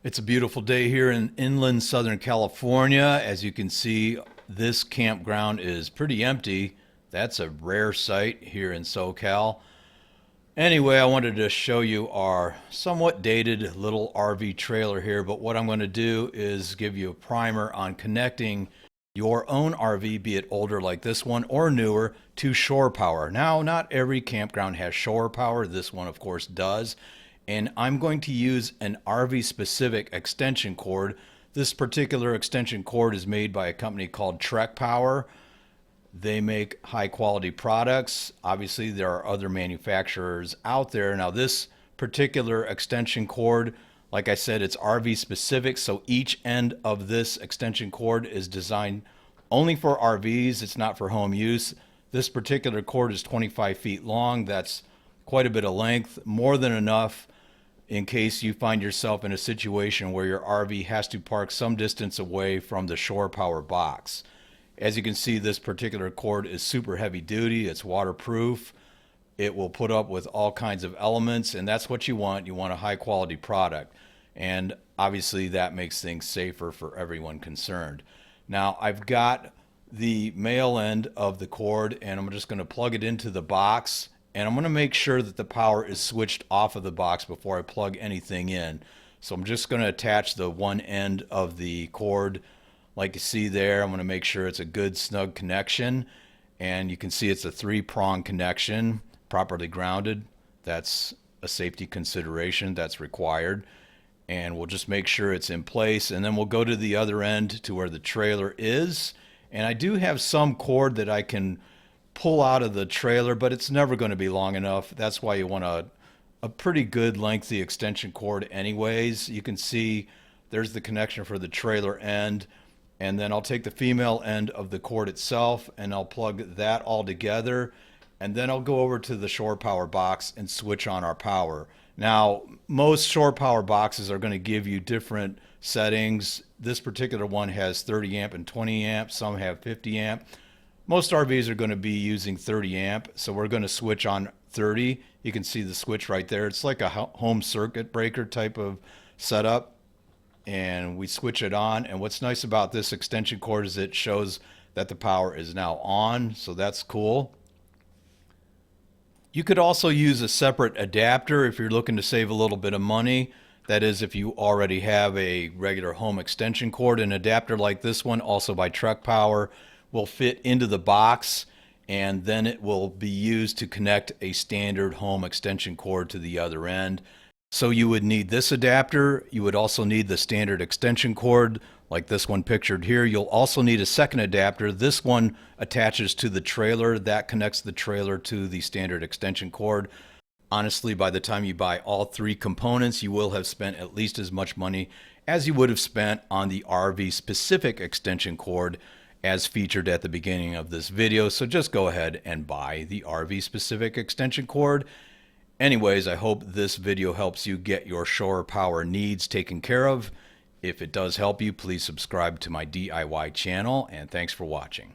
It's a beautiful day here in inland Southern California. As you can see, this campground is pretty empty. That's a rare sight here in SoCal. Anyway, I wanted to show you our somewhat dated little RV trailer here, but what I'm going to do is give you a primer on connecting your own RV, be it older like this one or newer, to shore power. Now, not every campground has shore power. This one, of course, does. And I'm going to use an RV specific extension cord. This particular extension cord is made by a company called Trek Power. They make high quality products. Obviously, there are other manufacturers out there. Now, this particular extension cord, like I said, it's RV specific. So each end of this extension cord is designed only for RVs. It's not for home use. This particular cord is 25 feet long. That's quite a bit of length, more than enough in case you find yourself in a situation where your RV has to park some distance away from the shore power box. As you can see, this particular cord is super heavy duty. It's waterproof. It will put up with all kinds of elements, and that's what you want. You want a high quality product. And obviously that makes things safer for everyone concerned. Now, I've got the male end of the cord, and I'm just going to plug it into the box. And I'm going to make sure that the power is switched off of the box before I plug anything in. So I'm just going to attach the one end of the cord like you see there. I'm going to make sure it's a good snug connection. And you can see it's a 3-prong connection, properly grounded. That's a safety consideration that's required. And we'll just make sure it's in place. And then we'll go to the other end to where the trailer is. And I do have some cord that I can pull out of the trailer, but it's never going to be long enough. That's why you want a pretty good lengthy extension cord anyways. You can see there's the connection for the trailer end, and then I'll take the female end of the cord itself and I'll plug that all together, and then I'll go over to the shore power box and switch on our power. Now, most shore power boxes are going to give you different settings. This particular one has 30 amp and 20 amp. Some have 50 amp. Most RVs are going to be using 30 amp, so we're going to switch on 30. You can see the switch right there. It's like a home circuit breaker type of setup, and we switch it on. And what's nice about this extension cord is it shows that the power is now on, so that's cool. You could also use a separate adapter if you're looking to save a little bit of money. That is, if you already have a regular home extension cord. An adapter like this one, also by Trek Power, will fit into the box, and then it will be used to connect a standard home extension cord to the other end. So you would need this adapter. You would also need the standard extension cord like this one pictured here. You'll also need a second adapter. This one attaches to the trailer. That connects the trailer to the standard extension cord. Honestly, by the time you buy all 3 components, you will have spent at least as much money as you would have spent on the RV specific extension cord as featured at the beginning of this video. So just go ahead and buy the RV specific extension cord. Anyways, I hope this video helps you get your shore power needs taken care of. If it does help you, please subscribe to my DIY channel, and thanks for watching.